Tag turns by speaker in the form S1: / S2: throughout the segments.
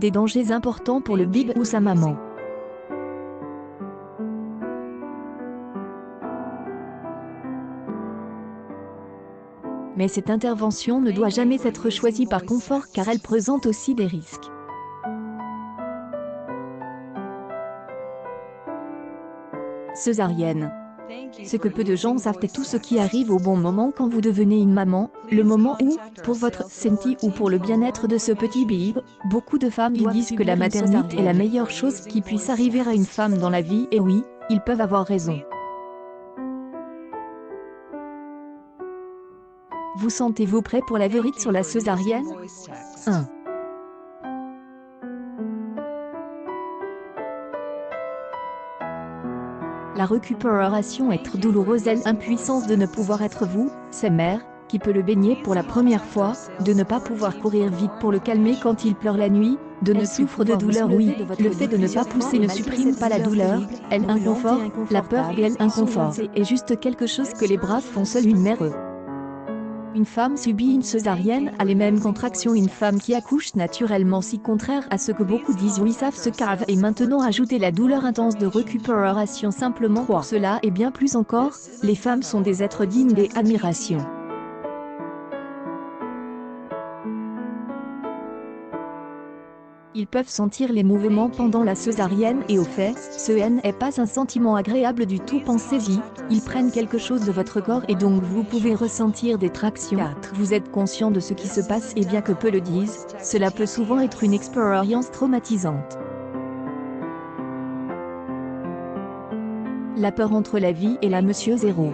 S1: des dangers importants pour le bébé ou sa maman. Mais cette intervention ne doit jamais être choisie par confort car elle présente aussi des risques. Césarienne. Ce que peu de gens savent est tout ce qui arrive au bon moment quand vous devenez une maman, le moment où, pour votre santé ou pour le bien-être de ce petit bébé, beaucoup de femmes disent que la maternité est la meilleure chose qui puisse arriver à une femme dans la vie et oui, ils peuvent avoir raison. Vous sentez-vous prêt pour la vérité sur la césarienne? 1. La récupération est trop douloureuse et l'impuissance de ne pouvoir être vous, ses mères, qui peut le baigner pour la première fois, de ne pas pouvoir courir vite pour le calmer quand il pleure la nuit, de ne souffre de douleur oui, le fait de ne pas pousser ne supprime pas la douleur, elle inconfort, la peur et elle inconfort. C'est juste quelque chose que les braves font seule une mère. Une femme subit une césarienne a les mêmes contractions une femme qui accouche naturellement si contraire à ce que beaucoup disent oui savent ce cave et maintenant ajouter la douleur intense de récupération simplement pour cela et bien plus encore, les femmes sont des êtres dignes d'admiration. Ils peuvent sentir les mouvements pendant la césarienne et au fait, ce n'est pas un sentiment agréable du tout pensez-y, ils prennent quelque chose de votre corps et donc vous pouvez ressentir des tractions. 4. Vous êtes conscient de ce qui se passe et bien que peu le disent, cela peut souvent être une expérience traumatisante. La peur entre la vie et la Monsieur Zéro.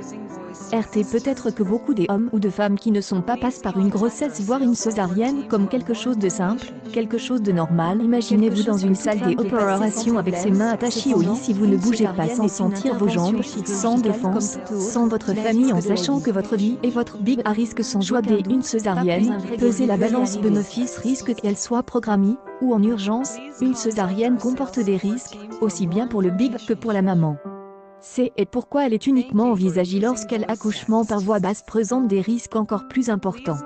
S1: RT peut-être que beaucoup d'hommes ou de femmes qui ne sont pas passent par une grossesse voient une césarienne comme quelque chose de simple, quelque chose de normal. Imaginez-vous dans une salle d'opération avec ses mains attachées au lit si vous ne bougez pas sans sentir vos jambes, sans défense, sans votre famille en sachant que votre vie et votre big à risque sans joie d'une césarienne, peser la balance bénéfice-risque qu'elle soit programmée, ou en urgence, une césarienne comporte des risques, aussi bien pour le big que pour la maman. C'est et pourquoi elle est uniquement envisagée lorsqu'elle accouchement par voie basse présente des risques encore plus importants.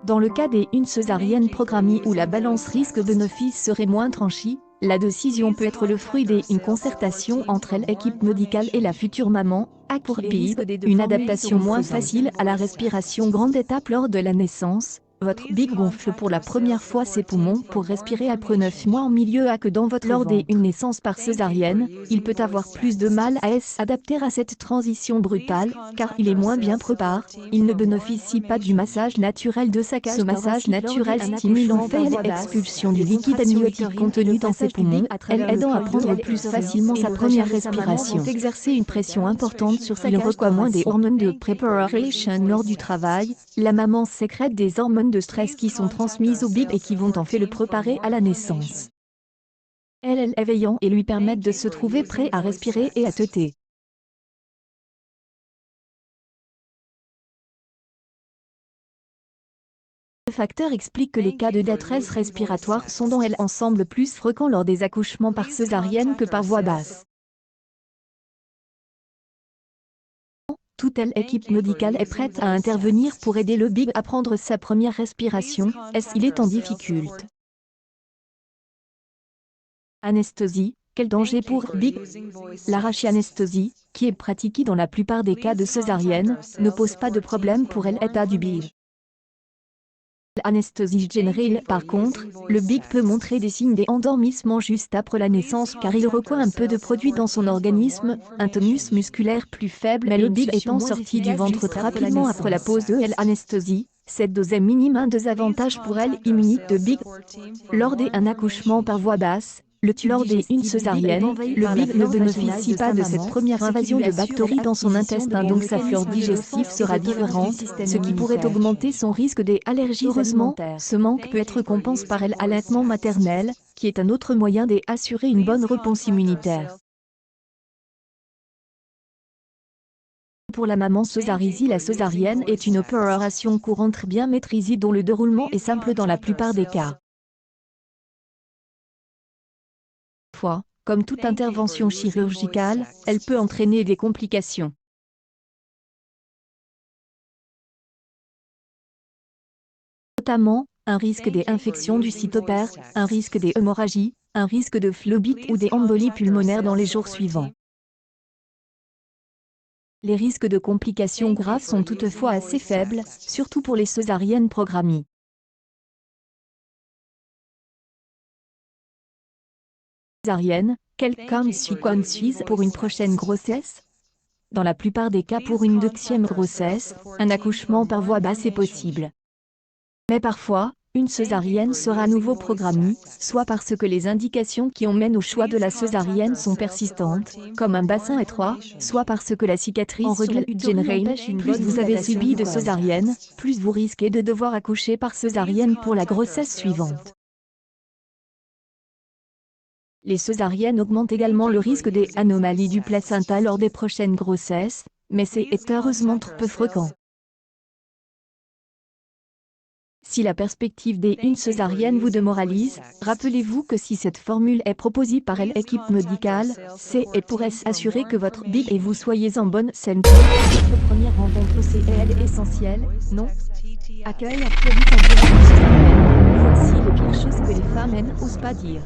S1: Dans le cas d'une césarienne programmée où la balance risque-bénéfice serait moins tranchée, la décision peut être le fruit d'une concertation entre l'équipe médicale et la future maman, a pour bébé, une adaptation moins facile à la respiration grande étape lors de la naissance. Votre big gonfle pour la première fois ses poumons pour respirer après 9 mois en milieu à que dans votre lors d'une naissance par césarienne, il peut avoir plus de mal à s'adapter à cette transition brutale, car il est moins bien préparé, il ne bénéficie pas du massage naturel de sa cage. Ce massage naturel stimule en fait l'expulsion du liquide amniotique contenu dans ses poumons, elle aidant à prendre plus facilement sa première respiration. Exercer une pression importante sur sa cage. Il reçoit moins des hormones de préparation lors du travail, la maman sécrète des hormones de stress qui sont transmises au bébé et qui vont en fait le préparer à la naissance. Elles éveillant et lui permettent de se trouver prêt à respirer et à têter. Ce facteur explique que les cas de détresse respiratoire sont dans elle ensemble plus fréquents lors des accouchements par césarienne que par voie basse. Toute l'équipe médicale est prête à intervenir pour aider le bébé à prendre sa première respiration, il est en difficulté. Anesthésie, quel danger pour bébé? L'arrachianesthésie, qui est pratiquée dans la plupart des cas de césarienne, ne pose pas de problème pour l'état du bébé. L'anesthésie générale, par contre, le bébé peut montrer des signes d'endormissement juste après la naissance car il reçoit un peu de produit dans son organisme, un tonus musculaire plus faible mais le bébé étant sorti du ventre très rapidement après la pause de l'anesthésie, cette dose est minime un désavantage pour l'immunité de bébé. Lors d'un accouchement par voie basse, lors d'une césarienne, le bébé ne bénéficie pas de cette première invasion de bactéries dans son intestin donc sa flore digestive sera différente, ce qui pourrait augmenter son risque d'allergie. Heureusement, ce manque peut être compensé par l'allaitement maternel, qui est un autre moyen d'assurer une bonne réponse immunitaire. Pour la maman césarienne, la césarienne est une opération courante bien maîtrisée dont le déroulement est simple dans la plupart des cas. Comme toute intervention chirurgicale, elle peut entraîner des complications. Notamment, un risque des infections du cytopère, un risque des hémorragies, un risque de phlébite ou des embolies pulmonaires dans les jours suivants. Les risques de complications graves sont toutefois assez faibles, surtout pour les césariennes programmées. Césarienne, quelles conséquences pour une prochaine grossesse? Dans la plupart des cas pour une deuxième grossesse, un accouchement par voie basse est possible. Mais parfois, une césarienne sera à nouveau programmée, soit parce que les indications qui mènent au choix de la césarienne sont persistantes, comme un bassin étroit, soit parce que la cicatrice en règle générale, plus vous avez subi de césarienne, plus vous risquez de devoir accoucher par césarienne pour la grossesse suivante. Les césariennes augmentent également le risque des anomalies du placenta lors des prochaines grossesses, mais c'est heureusement trop peu fréquent. Si la perspective d'une césarienne vous démoralise, rappelez-vous que si cette formule est proposée par l'équipe médicale, c'est pour s'assurer que votre bébé et vous soyez en bonne santé. Votre première rencontre c'est essentielle, non? Accueil après 8 ans de césarienne. Voici les pires choses que les femmes n'osent pas dire.